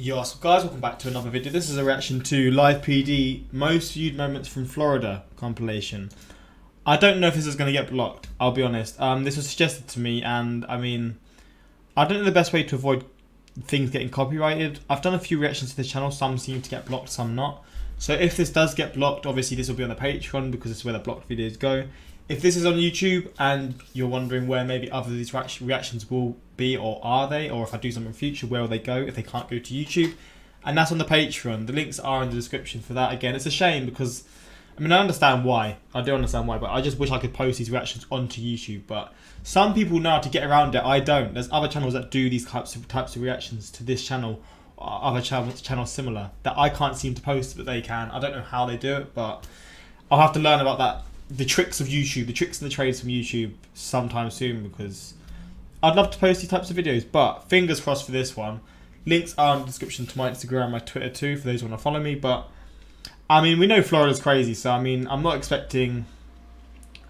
Yo, so guys, welcome back to another video. This is a reaction to Live PD Most Viewed Moments from Florida compilation. I don't know if this is going to get blocked, I'll be honest. This was suggested to me, and I mean, I don't know the best way to avoid things getting copyrighted. I've done a few reactions to this channel, some seem to get blocked, some not. So if this does get blocked, obviously this will be on the Patreon because it's where the blocked videos go. If this is on YouTube and you're wondering where maybe other of these reactions will be, or are they, or if I do something in the future, where will they go if they can't go to YouTube? And that's on the Patreon. The links are in the description for that. Again, it's a shame because, I mean, I understand why. I do understand why, but I just wish I could post these reactions onto YouTube. But some people know how to get around it. I don't. There's other channels that do these types of reactions to this channel, or other channels similar, that I can't seem to post, but they can. I don't know how they do it, but I'll have to learn about that. The tricks of YouTube, the tricks and the trades from YouTube sometime soon, because I'd love to post these types of videos, but fingers crossed for this one. Links are in the description to my Instagram, my Twitter too, for those who want to follow me. But I mean, we know Florida's crazy, so I mean, I'm not expecting,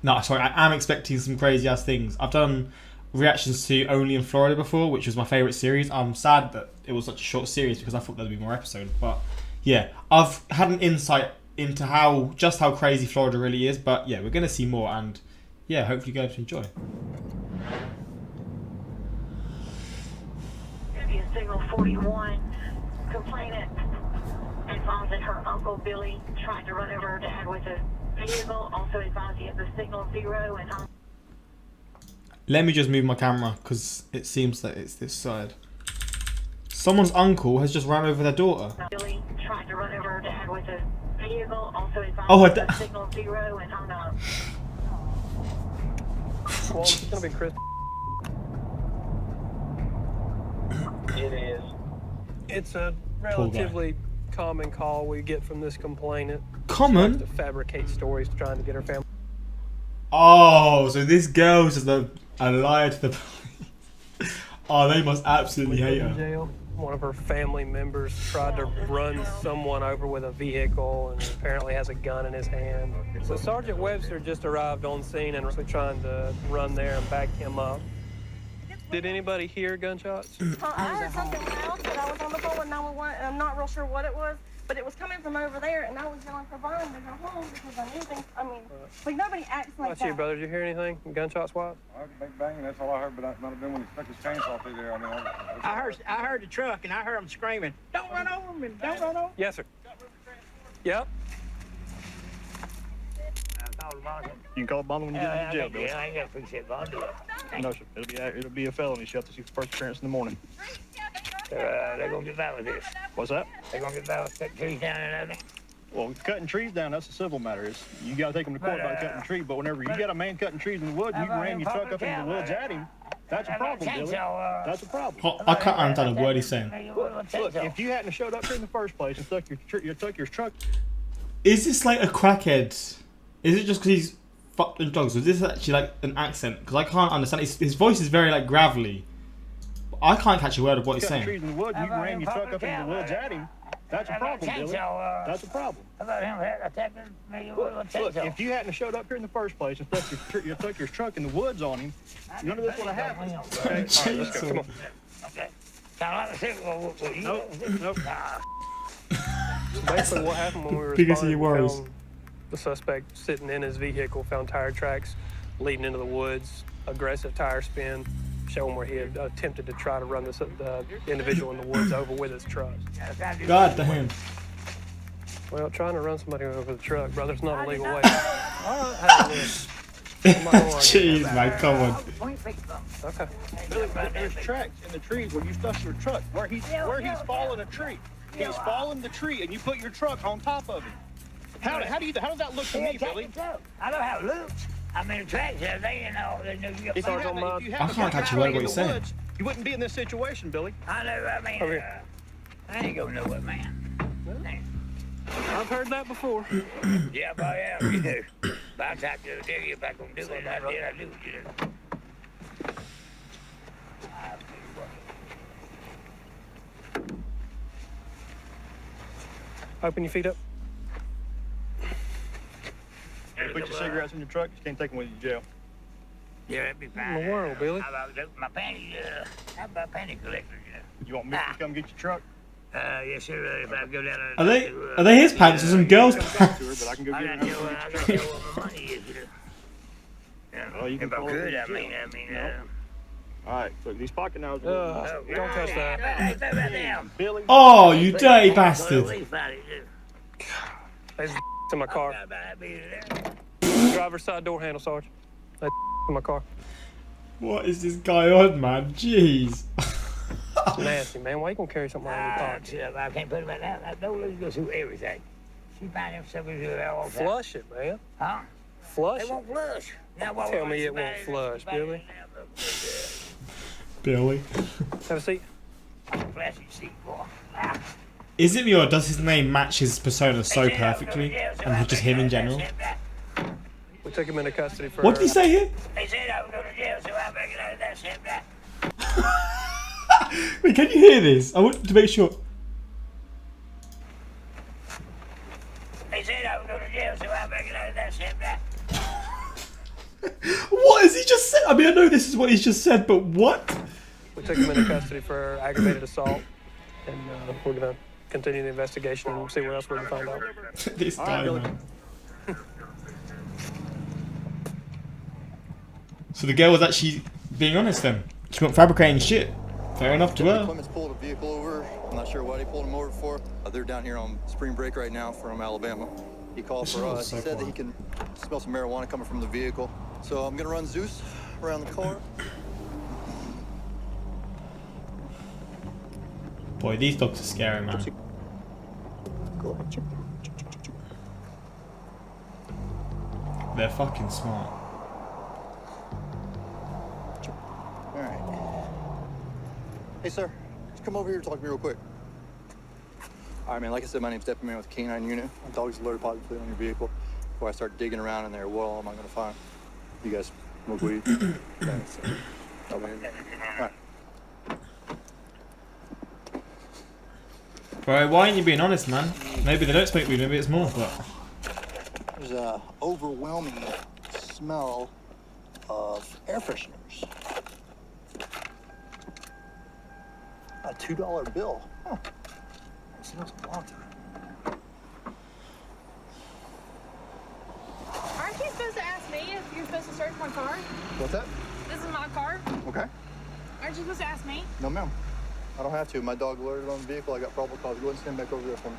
no, sorry, I am expecting some crazy ass things. I've done reactions to Only in Florida before, which was my favourite series. I'm sad that it was such a short series because I thought there'd be more episodes, but yeah, I've had an insight into just how crazy Florida really is. But yeah, we're gonna see more, and yeah, hopefully you guys enjoy. Signal 41, complainant advised that her uncle Billy tried to run over her dad with a vehicle. Also advised he has a signal 0 and Let me just move my camera because it seems that it's this side. Someone's uncle has just ran over their daughter. Billy tried to run over her dad with a vehicle. Also advised Oh, he has a signal 0 and hung up. Well, it's gonna be Chris. It is. It's a relatively common call we get from this complainant. Common? She likes to fabricate stories trying to get her family. Oh, so this girl's just a liar to the police. Oh, they must absolutely hate her. Jail. One of her family members tried to run someone over with a vehicle and apparently has a gun in his hand. So Sergeant Webster just arrived on scene and was trying to run there and back him up. Did anybody hear gunshots? I heard something loud, but I was on the phone with 911, and I'm not real sure what it was, but it was coming from over there, and I was yelling for Brian to go home because I knew things. I mean, like nobody acts like That's that. you, brother. Did you hear anything? Gunshots, what? I heard a big bang, and that's all I heard, but I might have been when he stuck his chainsaw through there. I mean, I heard the truck, and I heard him screaming, "Don't run over me! Don't run over!" Yes, sir. Yep. you can call it bundle when you get into jail, Bill. Yeah, I ain't got to fix that bundle. No, sir. It'll be a felony. She'll have to see the first appearance in the morning. They're gonna get by with this. What's that? They're gonna get by with cutting trees down and everything. Well, cutting trees down, that's a civil matter. You got to take them to court about cutting a tree, but whenever you got a man cutting trees in the woods, you ran your truck up into the woods at him, that's a problem, Billy. That's a problem. Oh, I can't understand a word he's saying. Look, if you hadn't showed up here in the first place and took your truck... Is this like a crackhead? Is it just because he's fucked in drugs? Or is this actually like an accent? Because I can't understand. His voice is very like gravelly. I can't catch a word of what he's Cutting saying. trees in the woods, you ran your truck up into the woods at him. That's a problem, Billy. That's a problem. About him attacking me with a chainsaw. Look, if you hadn't showed up here in the first place and took your truck in the woods on him, none of this would have happened. Okay, all right, let's go. Come on. Okay. Kind of like a signal. Nope. Basically, what happened when we were Biggest of responding, your worries. we found the suspect sitting in his vehicle, found tire tracks leading into the woods, aggressive tire spin, showing where he had attempted to try to run the individual in the woods over with his truck. God damn. Well, trying to run somebody over the truck, brother, it's not a legal way. Jeez, man, come on. Okay. Billy, there's tracks in the trees where you stuck your truck, where he's fallen a tree. He's fallen the tree, and you put your truck on top of him. How does that look to me, Billy? I don't know how it looks. I'm in the tracks the other day, and all they knew you got I can't catch a word what he's saying. You wouldn't be in this situation, Billy. I know, I mean, I ain't gonna know it, man. I've heard that before. Yeah, but yeah, you do. But I tried to do it, if I gonna do it, I do what you do. Open your feet up. Put your cigarettes in your truck, you can't take them with you to jail. Yeah, that'd be fine. In the world, Billy? How about my panties, how about panty collectors, You want me to come get your truck? Yes, sir. If I go down there. Are they his pants or some girls' But pants? I can go I get got her. to know what my money is. Oh, you can If I call her could, to I mean. All right, so these pocket knives. Don't touch that. Hey, throw that down. Billy. Oh, you dirty bastard. There's in my car. Driver's side door handle, Sarge. That's in my car. What is this guy on, man? Jeez. It's nasty, man. Why you gonna carry something out of your pocket? I can't put it back down. Don't let it go through everything. She find them suckers do that all the time. Flush it, man. Huh? Flush They it. won't flush. Now, Tell me it won't flush, Billy. Billy. Have a seat. Plastic seat, boy. Is it me or does his name match his persona so perfectly? And just him in general? We took him into custody for. What did he say here? They said I would go to jail, so I figured out that's him. Wait, can you hear this? I want to make sure. They said I would go to jail, so I figured out that's him. What has he just said? I mean, I know this is what he's just said, but what? We took him into custody for aggravated assault, and we're gonna continue the investigation and see what else we can find out. This guy, man. So the girl was actually being honest then. She wasn't fabricating shit. Fair enough to her. Clemens pulled a vehicle over. I'm not sure what he pulled him over for. They're down here on spring break right now from Alabama. He called for us. He said that he can smell some marijuana coming from the vehicle. So I'm gonna run Zeus around the car. Boy, these dogs are scary, man. They're fucking smart. All right. Hey, sir. Just come over here and talk to me real quick. All right, man. Like I said, my name's Deputy Man with the K9 unit. My dog's alerted positively on your vehicle. Before I start digging around in there, what all am I going to find? You guys smoke weed? Thanks. All right. Bro, why aren't you being honest, man? Maybe they don't smoke weed, maybe it's more, but... There's a overwhelming smell of air fresheners. A $2 bill. Huh. It smells a long time. Aren't you supposed to ask me if you're supposed to search my car? What's that? This is my car. Okay. Aren't you supposed to ask me? No, ma'am. I don't have to. My dog alerted on the vehicle. I got probable cause. Go ahead and stand back over there for me.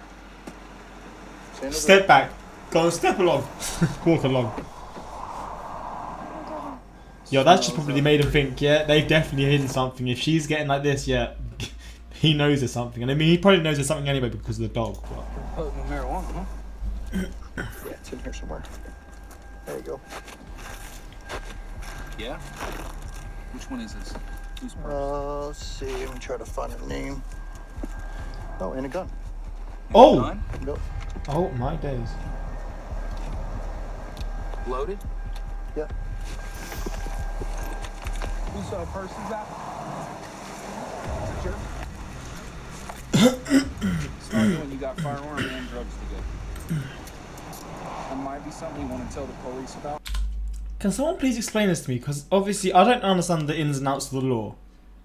Stand over Step back. Go on, step along. Walk along. Yo, that's just probably made him think, yeah, they've definitely hidden something. If she's getting like this, yeah, he knows there's something. And I mean, he probably knows there's something anyway because of the dog. But... Potent marijuana, huh? Yeah, it's in here somewhere. There you go. Yeah? Which one is this? Who's Let's see. Let me try to find a name. Oh, and a gun. Oh! Gun? Nope. Oh, my days. Loaded? Yeah. Who saw purse is that? Sure. Smart when you got firearm and drugs to go. That might be something you want to tell the police about. Can someone please explain this to me? Because obviously I don't understand the ins and outs of the law.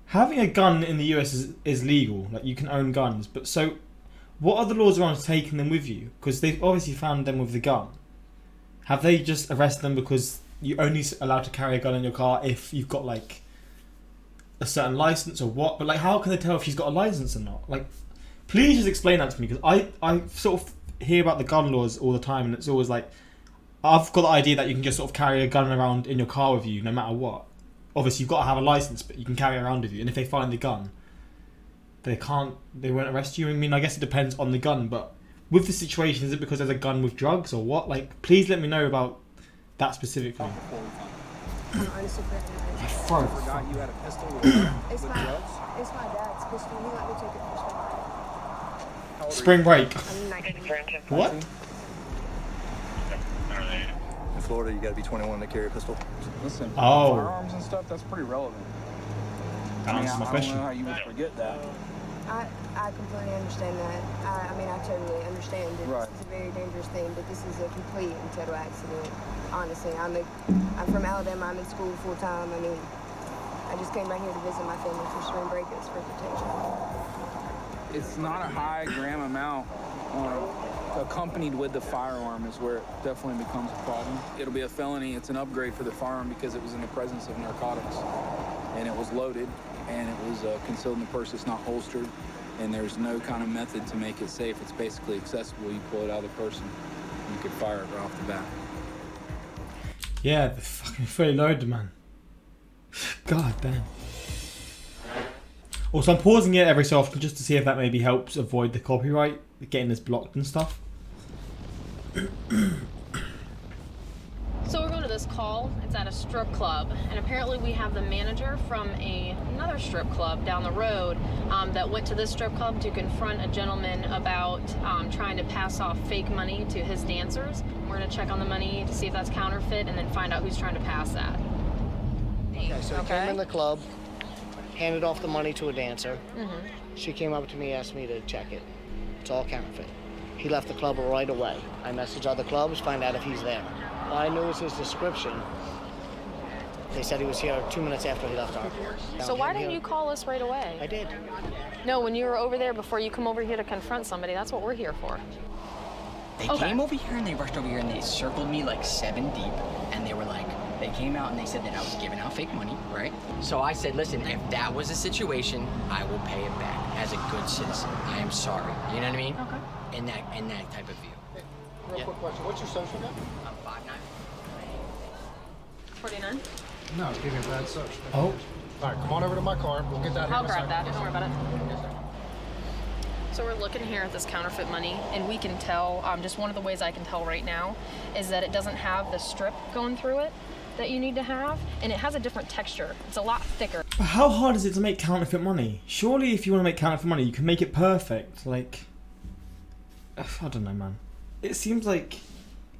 Having a gun in the US is legal. Like, you can own guns. But so, what are the laws around taking them with you? Because they've obviously found them with the gun. Have they just arrested them because you're only allowed to carry a gun in your car if you've got, like, a certain license or what? But, like, how can they tell if she's got a license or not? Like, please just explain that to me. Because I sort of hear about the gun laws all the time. And it's always like, I've got the idea that you can just sort of carry a gun around in your car with you no matter what. Obviously, you've got to have a license, but you can carry it around with you. And if they find the gun, they won't arrest you. I mean, I guess it depends on the gun, but with the situation, is it because there's a gun with drugs or what? Like, please let me know about that specifically. Honestly, I forgot you had a pistol with drugs? it's my dad's pistol. He let me take it for spring break. Spring break. I'm 19. What? In Florida, you got to be 21 to carry a pistol. Listen, Oh. firearms and stuff, that's pretty relevant. That answers my I question. don't know how you would forget that. I completely understand that. I mean, I totally understand that Right. this is a very dangerous thing, but this is a complete and total accident. Honestly, I'm from Alabama. I'm in school full time. I mean, I just came right here to visit my family for spring break. It's for protection. It's not a high gram amount. Accompanied with the firearm is where it definitely becomes a problem. It'll be a felony. It's an upgrade for the firearm because it was in the presence of narcotics, and it was loaded, and it was concealed in the purse. It's not holstered, and there's no kind of method to make it safe. It's basically accessible. You pull it out of the purse and you could fire it right off the bat. Yeah, the fucking fully loaded, man. God damn. Also, I'm pausing it every so often just to see if that maybe helps avoid the copyright, getting this blocked and stuff. So we're going to this call. It's at a strip club, and apparently we have the manager from another strip club down the road that went to this strip club to confront a gentleman about trying to pass off fake money to his dancers. We're going to check on the money to see if that's counterfeit and then find out who's trying to pass that. Okay, so he came in the club, handed off the money to a dancer. She came up to me, asked me to check it. It's all counterfeit. He left the club right away. I messaged other clubs, find out if he's there. All I knew was his description. They said he was here 2 minutes after he left our. So why didn't you call us right away? I did. No, when you were over there before you come over here to confront somebody, that's what we're here for. They came over here and they rushed over here and they circled me like 7 deep, and they were like, they came out and they said that I was giving out fake money, right? So I said, listen, if that was a situation, I will pay it back as a good citizen. I am sorry. You know what I mean? Okay. In that type of view. Hey, real quick question. What's your social now? I'm 5'9". 49? No, give me a bad social. Oh. All right, come on over to my car. We'll get that here I'll in a grab second. that. Don't worry about it. So we're looking here at this counterfeit money, and we can tell, just one of the ways I can tell right now is that it doesn't have the strip going through it that you need to have, and it has a different texture. It's a lot thicker. But how hard is it to make counterfeit money? Surely if you want to make counterfeit money, you can make it perfect. Like, I don't know, man. It seems like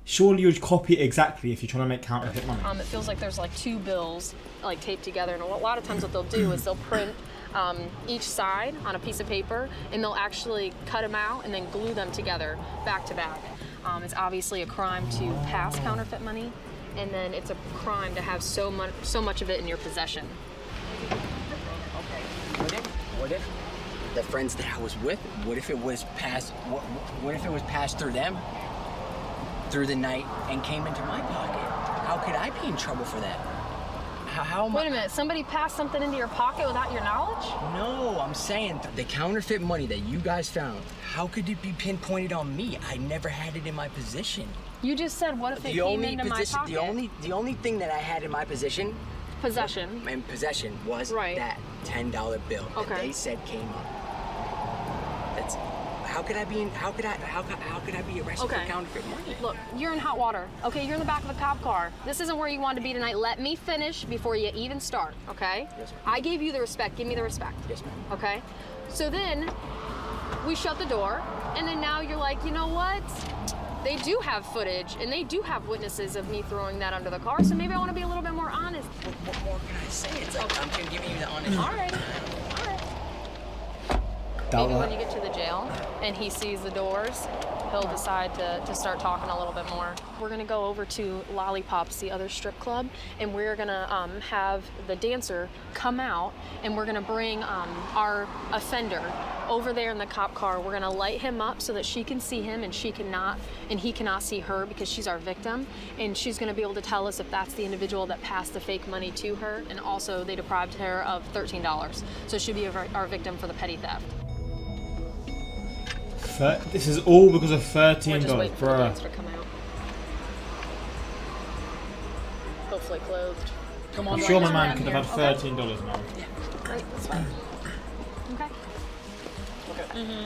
surely you'd copy it exactly if you're trying to make counterfeit money. It feels like there's like 2 bills like taped together, and a lot of times what they'll do is they'll print each side on a piece of paper, and they'll actually cut them out and then glue them together back to back. It's obviously a crime to pass counterfeit money, and then it's a crime to have so much of it in your possession. Okay. What if the friends that I was with, what if it was passed through them through the night and came into my pocket? How could I be in trouble for that? Wait a minute, somebody passed something into your pocket without your knowledge? No, I'm saying the counterfeit money that you guys found, how could it be pinpointed on me? I never had it in my possession. You just said, what if it came into my pocket? The only thing that I had in my possession Possession was that $10 bill that they said came up. That's how could I be arrested for counterfeit money? Look, you're in hot water. Okay, you're in the back of a cop car. This isn't where you want to be tonight. Let me finish before you even start, okay? Yes, ma'am. I gave you the respect. Give me the respect. Yes, ma'am. Okay? So then we shut the door, and then now you're like, you know what? They do have footage, and they do have witnesses of me throwing that under the car, so maybe I want to be a little bit more honest. What more can I say? It's like I'm giving you the honest. All right. Maybe when you get to the jail and he sees the doors, he'll decide to start talking a little bit more. We're gonna go over to Lollipops, the other strip club, and we're gonna have the dancer come out, and we're gonna bring our offender over there in the cop car. We're gonna light him up so that she can see him and he cannot see her because she's our victim, and she's gonna be able to tell us if that's the individual that passed the fake money to her, and also they deprived her of $13. So she'll be our victim for the petty theft. This is all because of $13, We're just waiting for the bruh. dancer to come out. Hopefully clothed. I'm sure my man could have had $13 now. Great, that's fine. Okay.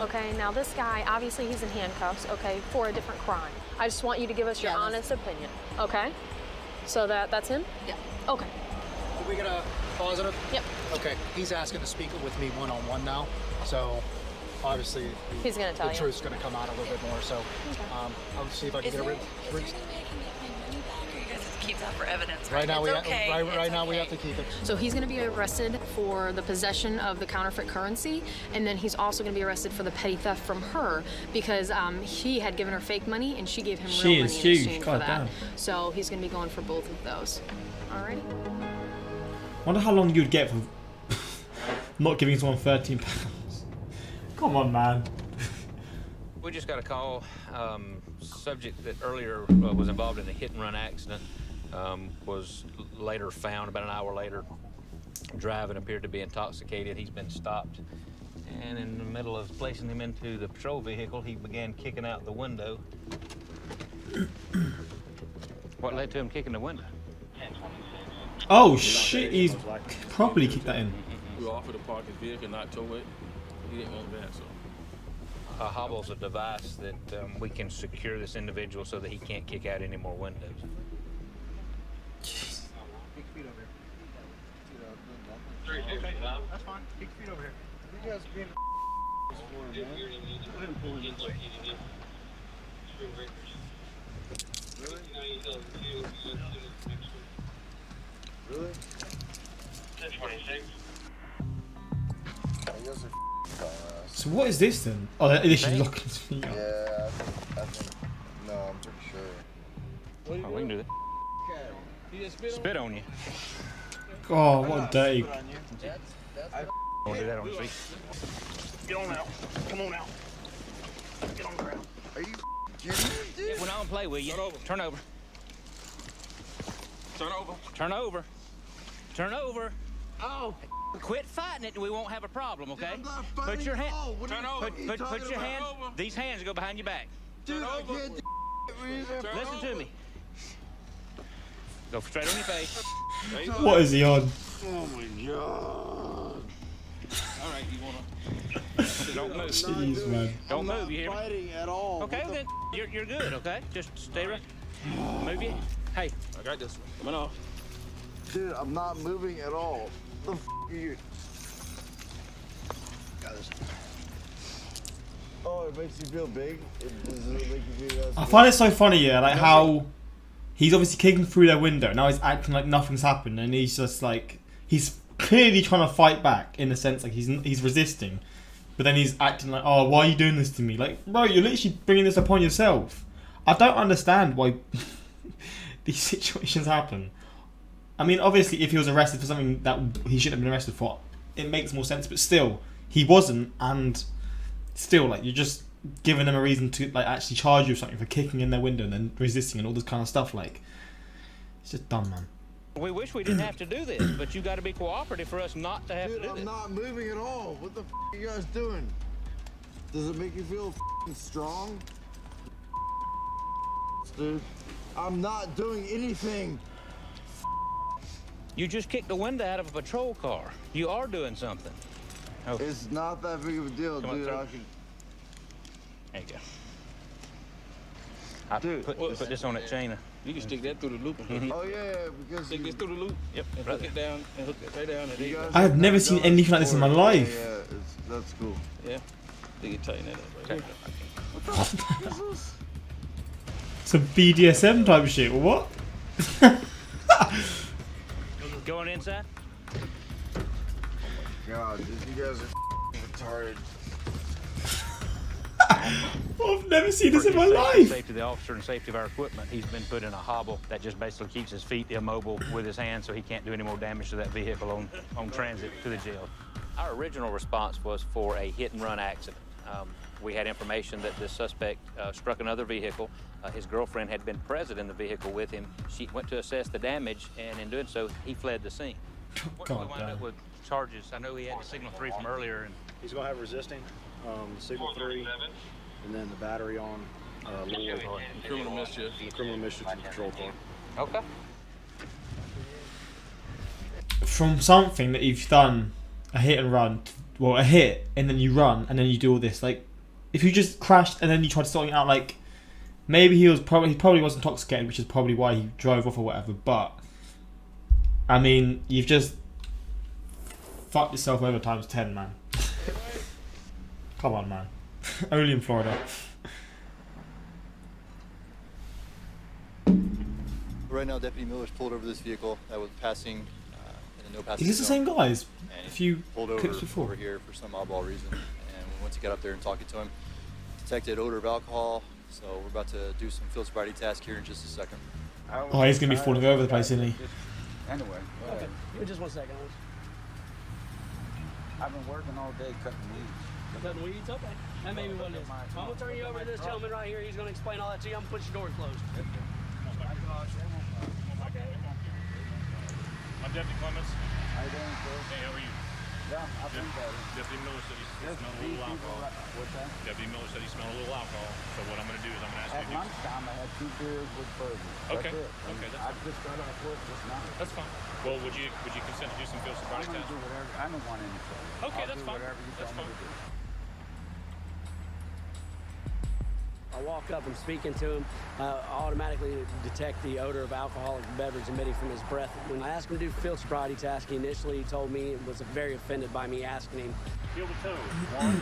Okay, now this guy, obviously he's in handcuffs, okay, for a different crime. I just want you to give us your honest opinion, okay? So that's him? Yeah. Okay. Are we gonna positive? Yep. Okay. He's asking to speak with me one-on-one now, so obviously He's gonna tell the you. truth's gonna come out a little bit more. So I'll see if I can get a Keep that for evidence. Right now, we okay. have to keep it. So he's going to be arrested for the possession of the counterfeit currency, and then he's also going to be arrested for the petty theft from her because he had given her fake money and she gave him real money in exchange for that. Damn. So he's going to be going for both of those. Alrighty. Wonder how long you'd get for not giving someone £13. Come on, man. We just got a call. Subject that earlier was involved in a hit-and-run accident was later found about an hour later. Driving, appeared to be intoxicated. He's been stopped. And in the middle of placing him into the patrol vehicle, he began kicking out the window. What led to him kicking the window? Oh shit, he's properly kicked that in. We offered to park his vehicle, not tow it. He didn't want that, so. A hobble's a device that we can secure this individual so that he can't kick out any more windows. Okay, that's fine. Keep your feet over here. You guys being Go ahead and pull in this way. Really? 1026. So what is this then? Oh, this is locking his feet up. Yeah, I think. No, I'm pretty sure. Oh, we can do that. Spit on you. Oh, what a dirty. Don't do that on the street. Get on out. Come on out. Get on the ground. Are you kidding me, dude? We're not gonna play with you. Turn over. Turn over. Turn over. Turn over. Oh. Quit fighting it and we won't have a problem, okay? Dude, I'm not put fighting your hand. at all. What Turn are over. you Put talking your about? hand. These hands go behind your back. Dude, I can't do Listen to me. Go straight on your face. What is he on? Oh my god. All right, you wanna? Don't move. Jeez, man. Don't move. You hear me? Fighting at all. Okay, then you're good. Okay, just stay right. Move you. Hey, I got this one. Come on off. Dude, I'm not moving at all. The f are you? Got this. Oh, it makes you feel big? Does it make you feel I find it so funny, yeah, like how he's obviously kicking through their window. Now he's acting like nothing's happened, and he's just like he's clearly trying to fight back in the sense like he's resisting, but then he's acting like, oh, why are you doing this to me? Like, bro, you're literally bringing this upon yourself. I don't understand why these situations happen. I mean, obviously, if he was arrested for something that he shouldn't have been arrested for, it makes more sense. But still, he wasn't, and still, like, you're just giving them a reason to like actually charge you with something for kicking in their window and then resisting and all this kind of stuff. Like, it's just dumb, man. we wish we didn't have to do this, but you got to be cooperative for us not to have Dude, to do I'm this. not moving at all. What the f are you guys doing? Does it make you feel strong? Dude, I'm not doing anything. You just kicked the window out of a patrol car. You are doing something. Okay. It's not that big of a deal, Come on, dude. sir. I can... There you go. Dude, put this on that chain. You can stick that through the loop. Oh yeah, because Stick this through the loop. Yep. And hook it down and hook it right down. And there you go. I have never seen anything like this in my life. Yeah, that's cool. Yeah. You can tighten that up right there. Some BDSM type shit, or what? Going inside? God, dude, you guys are retarded. I've never seen this in my For life. safety of the officer and safety of our equipment, he's been put in a hobble that just basically keeps his feet immobile with his hands so he can't do any more damage to that vehicle on transit to the jail. Our original response was for a hit-and-run accident. We had information that the suspect struck another vehicle. His girlfriend had been present in the vehicle with him. She went to assess the damage, and in doing so, he fled the scene. We wound up with charges. I know he had the signal 3 from earlier. And He's gonna have resisting, signal 3, and then the battery on Lord. Criminal mischief. And the criminal mischief to the patrol car. Okay. From something that you've done, a hit and run, well, a hit, and then you run, and then you do all this, like, if you just crashed and then you tried to sort it out, like, maybe he probably was intoxicated, which is probably why he drove off or whatever, but, I mean, you've just fucked yourself over times 10, man. Come on, man. Only in Florida. Right now, Deputy Miller's pulled over this vehicle that was passing in a no passing Is this the zone. same guys? And A few pulled clips before. over here for some oddball reason, and we went to get up there and talking to him. Detected odor of alcohol, so we're about to do some field sobriety task here in just a second. Oh, he's gonna be falling over the place, isn't he? Anyway. Okay, just 1 second. I've been working all day cutting weeds. Cutting weeds? Okay. That may be what it is. I'm going to turn you over to this gentleman right here. He's going to explain all that to you. I'm going to put your door closed. I'm Deputy Clements. How you doing, sir? Hey, how are you? Yeah, I think that is. Deputy Miller said he smelled a little alcohol. What's that? Deputy Miller said he smelled a little alcohol. So what I'm going to do is I'm going to ask At you to lunchtime, I had 2 beers with burgers. Okay. That's it. Okay, that's I just got off work just now. That's fine. Well, would you consent to do some field sobriety I'm tests? gonna do whatever. I don't want any trouble. Okay, I'll that's do fine. whatever you That's tell me fine. to do. I walk up, I'm speaking to him, automatically detect the odor of alcoholic beverage emitting from his breath. When I asked him to do field sobriety test, he initially told me and was very offended by me asking him. Field of toes. 1,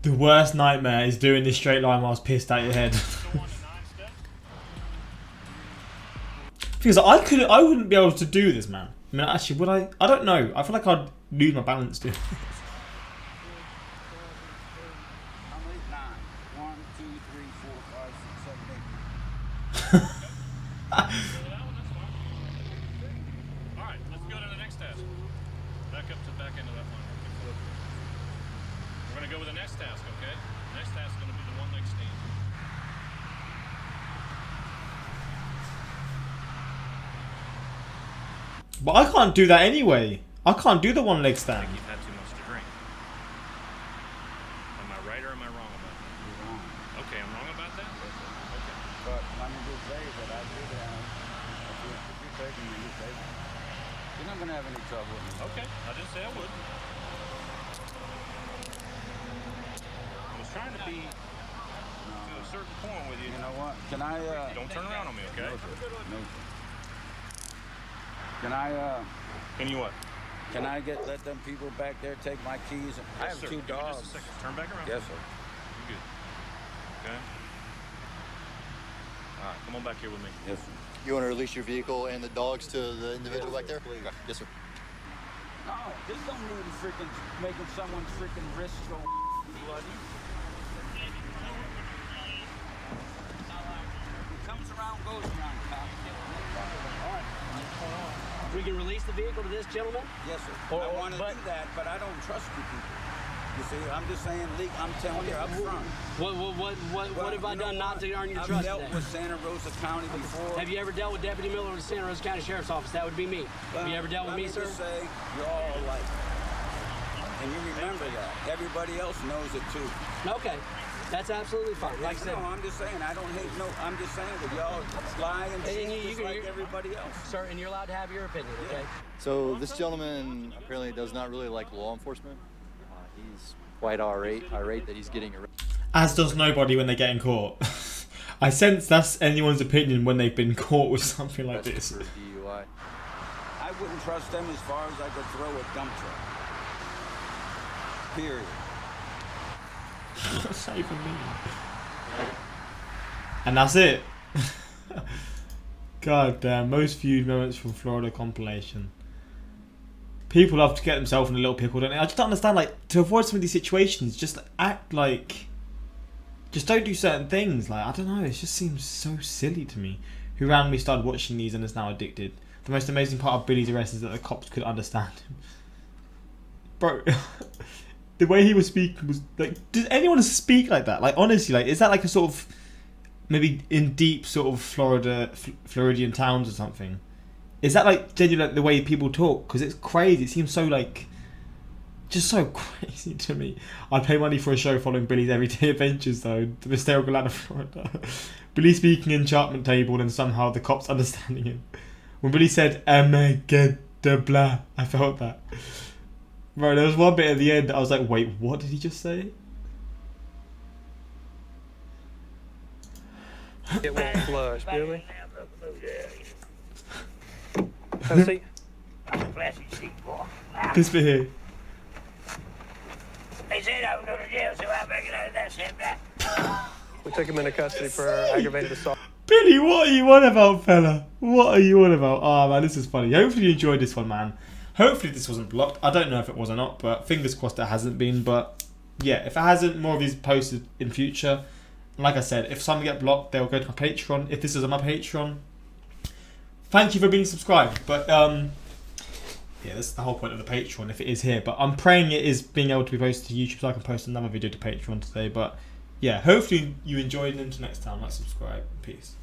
2. The worst nightmare is doing this straight line whilst pissed out your head. Because I wouldn't be able to do this, man. I mean, actually, would I? I don't know. I feel like I'd lose my balance doing this. I'm 8, 9. 1, 2, 3, 4, 5, 6, 7, 8. Alright, let's go to the next task. Back up to the back end of that line. We're going to go with the next task, okay? The next task is going to be the one-leg stand. But I can't do that anyway. I can't do the one-leg stand. You've had too much to drink. Am I right or am I wrong about that? You're wrong. Okay, I'm wrong about that? Okay. But let me just say that I do that. If you're taking me, you're taking me. You're not going to have any trouble with me. Okay, I didn't say I would. I was trying to be to a certain point with you. You know what? Can I, Don't turn around on me, okay? No, sir. No, sir. Can I, Can you what? Can I let them people back there take my keys? I have Yes, sir. 2 Give me dogs. Just a second. Turn back around. Yes, sir. You good. Okay. All right, come on back here with me. Yes, sir. You want to release your vehicle and the dogs to the individual back there? Okay. Yes, sir. No, this don't need freaking making someone's freaking wrist go bloody. What comes around goes around, cop. We can release the vehicle to this gentleman? Yes, sir. I want to do that, but I don't trust you people. You see, I'm just saying, I'm telling you up front. What have I done not to earn your I've trust dealt today? with Santa Rosa County before. Have you ever dealt with Deputy Miller with the Santa Rosa County Sheriff's Office? That would be me. Have you ever dealt with me, sir? Let me just say, you're all alike. And you remember that. Everybody else knows it too. Okay. That's absolutely fine. Like I said, no, I'm just saying, I don't hate I'm just saying that y'all lie and cheat just like everybody else. Sir, and you're allowed to have your opinion, okay? So this gentleman apparently does not really like law enforcement. He's quite irate that he's getting arrested. As does nobody when they get in court. I sense that's anyone's opinion when they've been caught with something like this. For a DUI. I wouldn't trust them as far as I could throw a dump truck. Period. What's that even mean? And that's it. God damn, most viewed moments from Florida compilation. People love to get themselves in a little pickle, don't they? I just don't understand, like, to avoid some of these situations, just act like... Just don't do certain things. Like, I don't know, it just seems so silly to me. Who randomly started watching these and is now addicted. The most amazing part of Billy's arrest is that the cops could understand him. Bro... The way he was speaking was like, does anyone speak like that? Like, honestly, like, is that like a sort of maybe in deep sort of Floridian towns or something? Is that like genuinely like, the way people talk? Because it's crazy. It seems so like just so crazy to me. I'd pay money for a show following Billy's everyday adventures, though. The hysterical land of Florida. Billy speaking enchantment table and somehow the cops understanding him. When Billy said "Get the blah," I felt that. Bro, there was one bit at the end I was like, wait, what did he just say? It won't flush, Billy. Have a seat. This bit here. They said I would go to jail, so I better get out of that shit back. We took him into custody for aggravated assault. Billy, what are you on about, fella? What are you on about? Oh, man, this is funny. Hopefully you enjoyed this one, man. Hopefully this wasn't blocked. I don't know if it was or not, but fingers crossed it hasn't been. But yeah, if it hasn't, more of these posted in future. Like I said, if some get blocked, they'll go to my Patreon. If this is on my Patreon, thank you for being subscribed. But yeah, that's the whole point of the Patreon if it is here. But I'm praying it is being able to be posted to YouTube so I can post another video to Patreon today. But yeah, hopefully you enjoyed, and until next time, like, subscribe. Peace.